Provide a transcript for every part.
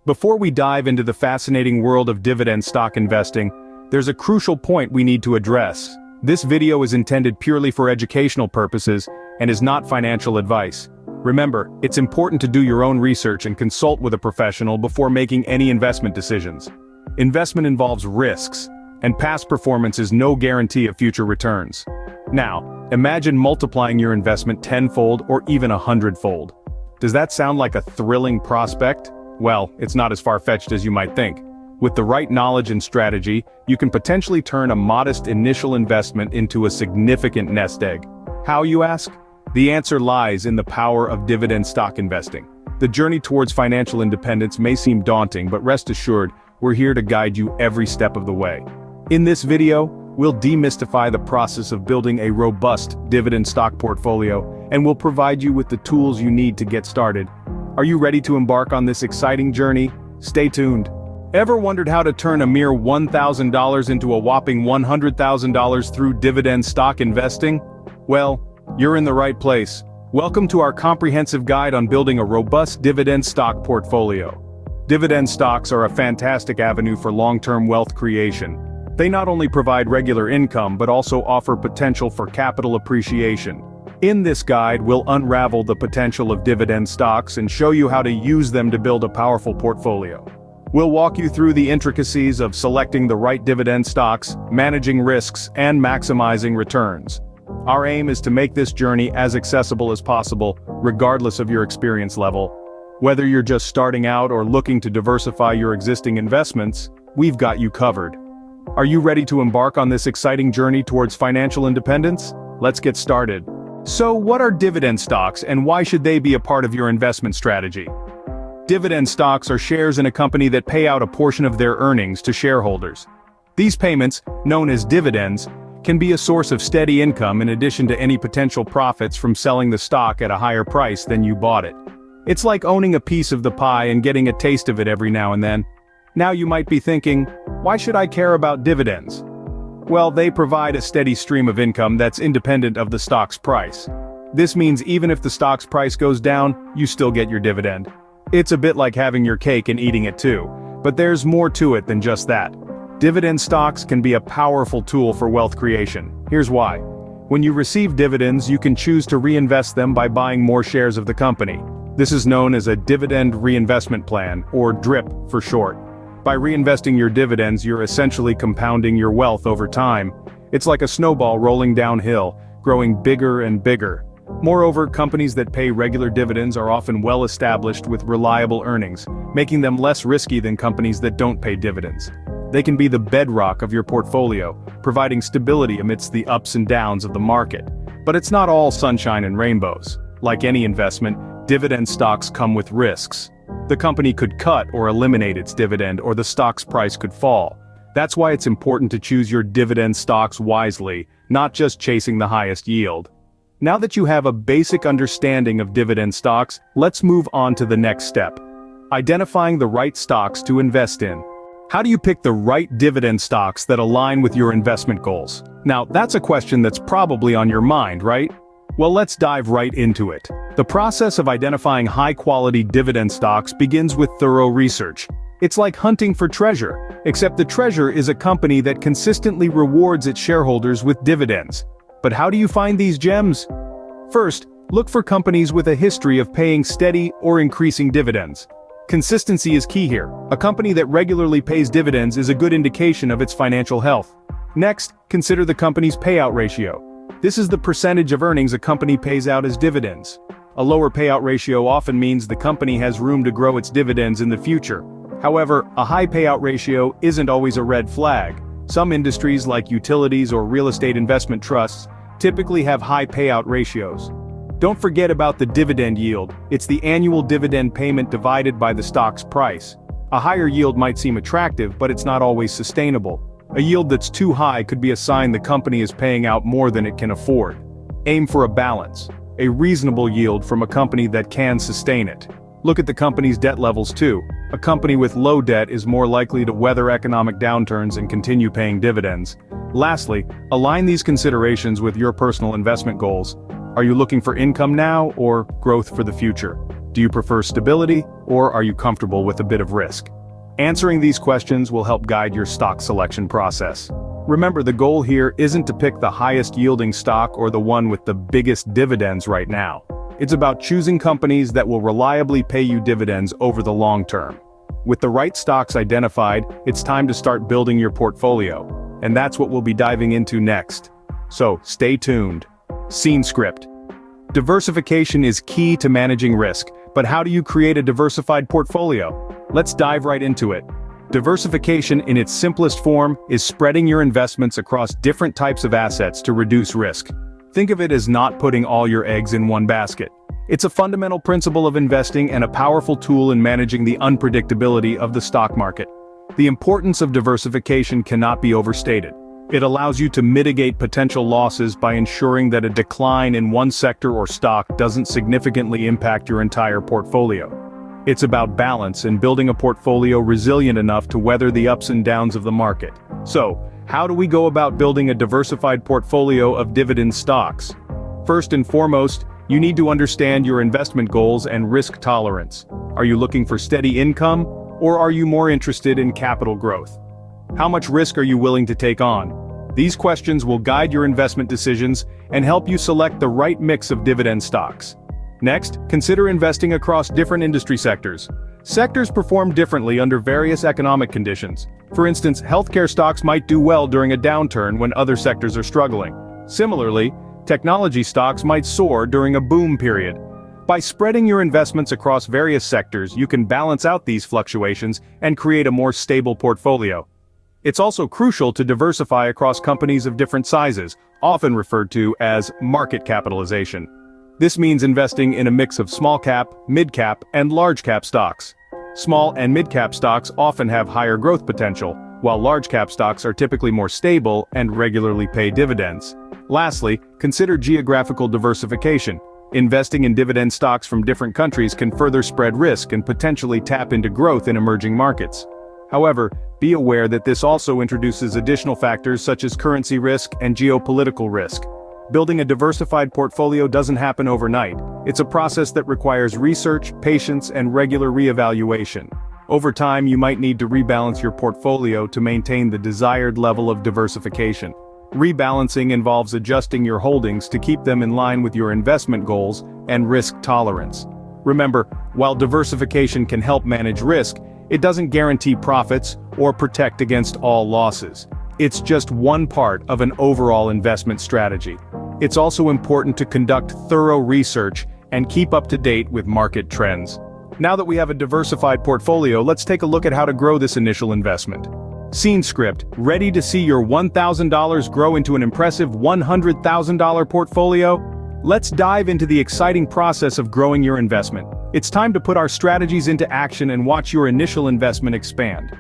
Before we dive into the fascinating world of dividend stock investing, there's a crucial point we need to address. This video is intended purely for educational purposes and is not financial advice. Remember, it's important to do your own research and consult with a professional before making any investment decisions. Investment involves risks, and past performance is no guarantee of future returns. Now, imagine multiplying your investment tenfold or even 100-fold. Does that sound like a thrilling prospect? Well, it's not as far-fetched as you might think. With the right knowledge and strategy, you can potentially turn a modest initial investment into a significant nest egg. How, you ask? The answer lies in the power of dividend stock investing. The journey towards financial independence may seem daunting, but rest assured, we're here to guide you every step of the way. In this video, we'll demystify the process of building a robust dividend stock portfolio, and we'll provide you with the tools you need to get started. Are you ready to embark on this exciting journey? Stay tuned. Ever wondered how to turn a mere $1,000 into a whopping $100,000 through dividend stock investing? Well, you're in the right place. Welcome to our comprehensive guide on building a robust dividend stock portfolio. Dividend stocks are a fantastic avenue for long-term wealth creation. They not only provide regular income but also offer potential for capital appreciation. In this guide, we'll unravel the potential of dividend stocks and show you how to use them to build a powerful portfolio. We'll walk you through the intricacies of selecting the right dividend stocks, managing risks, and maximizing returns. Our aim is to make this journey as accessible as possible, regardless of your experience level. Whether you're just starting out or looking to diversify your existing investments, we've got you covered. Are you ready to embark on this exciting journey towards financial independence? Let's get started. So, what are dividend stocks and why should they be a part of your investment strategy? Dividend stocks are shares in a company that pay out a portion of their earnings to shareholders. These payments, known as dividends, can be a source of steady income in addition to any potential profits from selling the stock at a higher price than you bought it. It's like owning a piece of the pie and getting a taste of it every now and then. Now you might be thinking, why should I care about dividends? Well, they provide a steady stream of income that's independent of the stock's price. This means even if the stock's price goes down, you still get your dividend. It's a bit like having your cake and eating it too, but there's more to it than just that. Dividend stocks can be a powerful tool for wealth creation. Here's why. When you receive dividends, you can choose to reinvest them by buying more shares of the company. This is known as a dividend reinvestment plan, or DRIP for short. By reinvesting your dividends, you're essentially compounding your wealth over time. It's like a snowball rolling downhill, growing bigger and bigger. Moreover, companies that pay regular dividends are often well established with reliable earnings, making them less risky than companies that don't pay dividends. They can be the bedrock of your portfolio, providing stability amidst the ups and downs of the market. But it's not all sunshine and rainbows. Like any investment, dividend stocks come with risks. The company could cut or eliminate its dividend, or the stock's price could fall. That's why it's important to choose your dividend stocks wisely, not just chasing the highest yield. Now that you have a basic understanding of dividend stocks, let's move on to the next step. Identifying the right stocks to invest in. How do you pick the right dividend stocks that align with your investment goals? Now, that's a question that's probably on your mind, right? Well, let's dive right into it. The process of identifying high-quality dividend stocks begins with thorough research. It's like hunting for treasure, except the treasure is a company that consistently rewards its shareholders with dividends. But how do you find these gems? First, look for companies with a history of paying steady or increasing dividends. Consistency is key here. A company that regularly pays dividends is a good indication of its financial health. Next, consider the company's payout ratio. This is the percentage of earnings a company pays out as dividends. A lower payout ratio often means the company has room to grow its dividends in the future. However, a high payout ratio isn't always a red flag. Some industries like utilities or real estate investment trusts typically have high payout ratios. Don't forget about the dividend yield. It's the annual dividend payment divided by the stock's price. A higher yield might seem attractive, but it's not always sustainable. A yield that's too high could be a sign the company is paying out more than it can afford. Aim for a balance, a reasonable yield from a company that can sustain it. Look at the company's debt levels too. A company with low debt is more likely to weather economic downturns and continue paying dividends. Lastly, align these considerations with your personal investment goals. Are you looking for income now or growth for the future? Do you prefer stability, or are you comfortable with a bit of risk? Answering these questions will help guide your stock selection process. Remember, the goal here isn't to pick the highest yielding stock or the one with the biggest dividends right now. It's about choosing companies that will reliably pay you dividends over the long term. With the right stocks identified, it's time to start building your portfolio. And that's what we'll be diving into next. So, stay tuned. Scene script. Diversification is key to managing risk, but how do you create a diversified portfolio? Let's dive right into it. Diversification in its simplest form is spreading your investments across different types of assets to reduce risk. Think of it as not putting all your eggs in one basket. It's a fundamental principle of investing and a powerful tool in managing the unpredictability of the stock market. The importance of diversification cannot be overstated. It allows you to mitigate potential losses by ensuring that a decline in one sector or stock doesn't significantly impact your entire portfolio. It's about balance and building a portfolio resilient enough to weather the ups and downs of the market. So, how do we go about building a diversified portfolio of dividend stocks? First and foremost, you need to understand your investment goals and risk tolerance. Are you looking for steady income, or are you more interested in capital growth? How much risk are you willing to take on? These questions will guide your investment decisions and help you select the right mix of dividend stocks. Next, consider investing across different industry sectors. Sectors perform differently under various economic conditions. For instance, healthcare stocks might do well during a downturn when other sectors are struggling. Similarly, technology stocks might soar during a boom period. By spreading your investments across various sectors, you can balance out these fluctuations and create a more stable portfolio. It's also crucial to diversify across companies of different sizes, often referred to as market capitalization. This means investing in a mix of small-cap, mid-cap, and large-cap stocks. Small and mid-cap stocks often have higher growth potential, while large-cap stocks are typically more stable and regularly pay dividends. Lastly, consider geographical diversification. Investing in dividend stocks from different countries can further spread risk and potentially tap into growth in emerging markets. However, be aware that this also introduces additional factors such as currency risk and geopolitical risk. Building a diversified portfolio doesn't happen overnight. It's a process that requires research, patience, and regular reevaluation. Over time, you might need to rebalance your portfolio to maintain the desired level of diversification. Rebalancing involves adjusting your holdings to keep them in line with your investment goals and risk tolerance. Remember, while diversification can help manage risk, it doesn't guarantee profits or protect against all losses. It's just one part of an overall investment strategy. It's also important to conduct thorough research and keep up to date with market trends. Now that we have a diversified portfolio, let's take a look at how to grow this initial investment. Scene script, ready to see your $1,000 grow into an impressive $100,000 portfolio? Let's dive into the exciting process of growing your investment. It's time to put our strategies into action and watch your initial investment expand.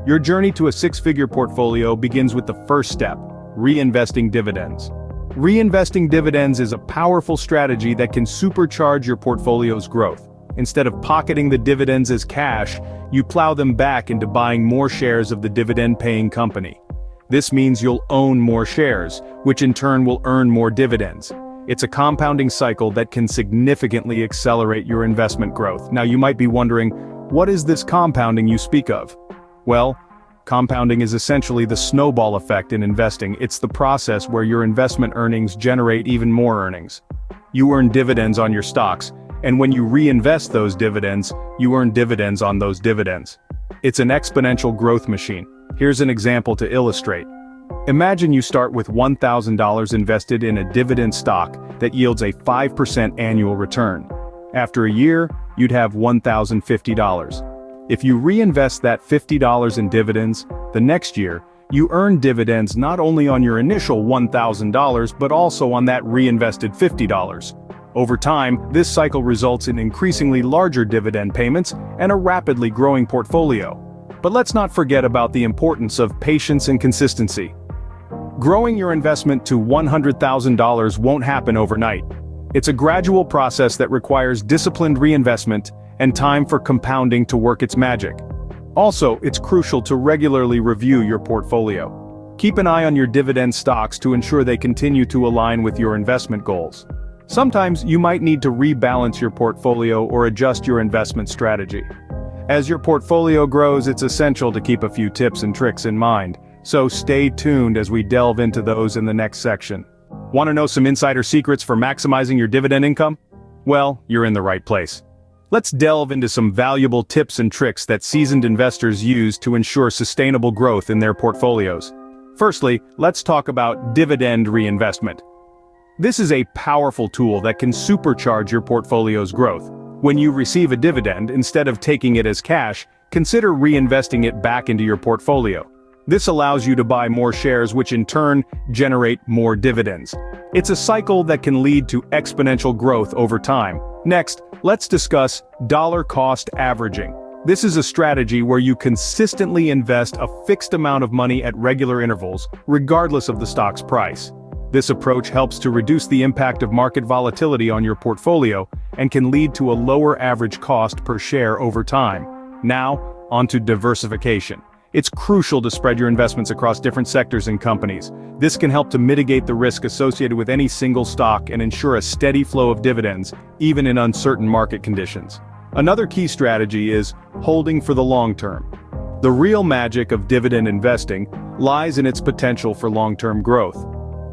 Your journey to a six-figure portfolio begins with the first step, reinvesting dividends. Reinvesting dividends is a powerful strategy that can supercharge your portfolio's growth. Instead of pocketing the dividends as cash, you plow them back into buying more shares of the dividend-paying company. This means you'll own more shares, which in turn will earn more dividends. It's a compounding cycle that can significantly accelerate your investment growth. Now you might be wondering, what is this compounding you speak of? Well, compounding is essentially the snowball effect in investing. It's the process where your investment earnings generate even more earnings. You earn dividends on your stocks, and when you reinvest those dividends, you earn dividends on those dividends. It's an exponential growth machine. Here's an example to illustrate. Imagine you start with $1,000 invested in a dividend stock that yields a 5% annual return. After a year, you'd have $1,050. If you reinvest that $50 in dividends, the next year, you earn dividends not only on your initial $1,000 but also on that reinvested $50. Over time, this cycle results in increasingly larger dividend payments and a rapidly growing portfolio. But let's not forget about the importance of patience and consistency. Growing your investment to $100,000 won't happen overnight. It's a gradual process that requires disciplined reinvestment and time for compounding to work its magic. Also, it's crucial to regularly review your portfolio. Keep an eye on your dividend stocks to ensure they continue to align with your investment goals. Sometimes you might need to rebalance your portfolio or adjust your investment strategy. As your portfolio grows, it's essential to keep a few tips and tricks in mind, so stay tuned as we delve into those in the next section. Want to know some insider secrets for maximizing your dividend income? Well, you're in the right place. Let's delve into some valuable tips and tricks that seasoned investors use to ensure sustainable growth in their portfolios. Firstly, let's talk about dividend reinvestment. This is a powerful tool that can supercharge your portfolio's growth. When you receive a dividend, instead of taking it as cash, consider reinvesting it back into your portfolio. This allows you to buy more shares, which in turn generate more dividends. It's a cycle that can lead to exponential growth over time. Next, let's discuss dollar cost averaging. This is a strategy where you consistently invest a fixed amount of money at regular intervals, regardless of the stock's price. This approach helps to reduce the impact of market volatility on your portfolio and can lead to a lower average cost per share over time. Now, onto diversification. It's crucial to spread your investments across different sectors and companies. This can help to mitigate the risk associated with any single stock and ensure a steady flow of dividends, even in uncertain market conditions. Another key strategy is holding for the long term. The real magic of dividend investing lies in its potential for long-term growth.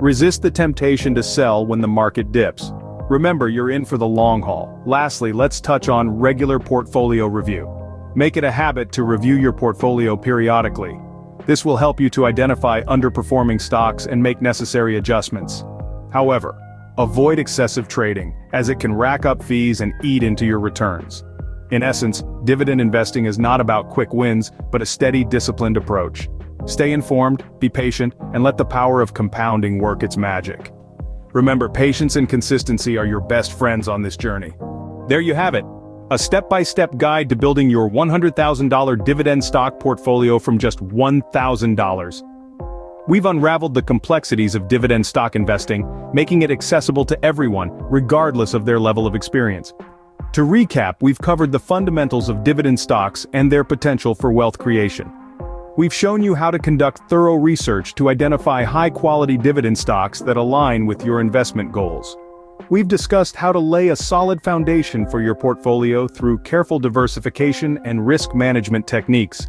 Resist the temptation to sell when the market dips. Remember, you're in for the long haul. Lastly, let's touch on regular portfolio review. Make it a habit to review your portfolio periodically. This will help you to identify underperforming stocks and make necessary adjustments. However, avoid excessive trading, as it can rack up fees and eat into your returns. In essence, dividend investing is not about quick wins, but a steady, disciplined approach. Stay informed, be patient, and let the power of compounding work its magic. Remember, patience and consistency are your best friends on this journey. There you have it. A step-by-step guide to building your $100,000 dividend stock portfolio from just $1,000. We've unraveled the complexities of dividend stock investing, making it accessible to everyone, regardless of their level of experience. To recap, we've covered the fundamentals of dividend stocks and their potential for wealth creation. We've shown you how to conduct thorough research to identify high-quality dividend stocks that align with your investment goals. We've discussed how to lay a solid foundation for your portfolio through careful diversification and risk management techniques.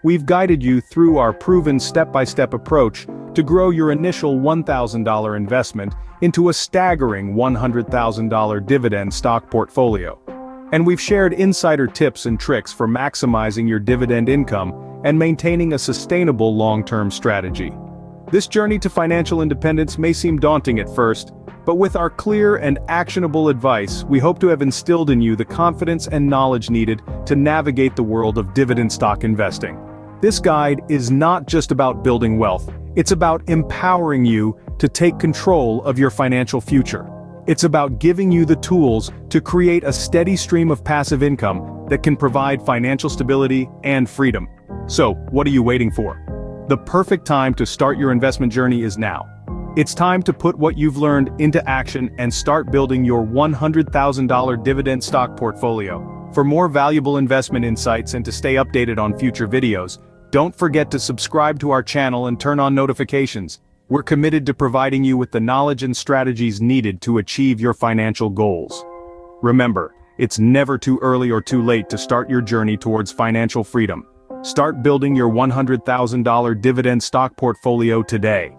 We've guided you through our proven step-by-step approach to grow your initial $1,000 investment into a staggering $100,000 dividend stock portfolio. And we've shared insider tips and tricks for maximizing your dividend income and maintaining a sustainable long-term strategy. This journey to financial independence may seem daunting at first, but with our clear and actionable advice, we hope to have instilled in you the confidence and knowledge needed to navigate the world of dividend stock investing. This guide is not just about building wealth, it's about empowering you to take control of your financial future. It's about giving you the tools to create a steady stream of passive income that can provide financial stability and freedom. So, what are you waiting for? The perfect time to start your investment journey is now. It's time to put what you've learned into action and start building your $100,000 dividend stock portfolio. For more valuable investment insights and to stay updated on future videos, don't forget to subscribe to our channel and turn on notifications. We're committed to providing you with the knowledge and strategies needed to achieve your financial goals. Remember, it's never too early or too late to start your journey towards financial freedom. Start building your $100,000 dividend stock portfolio today.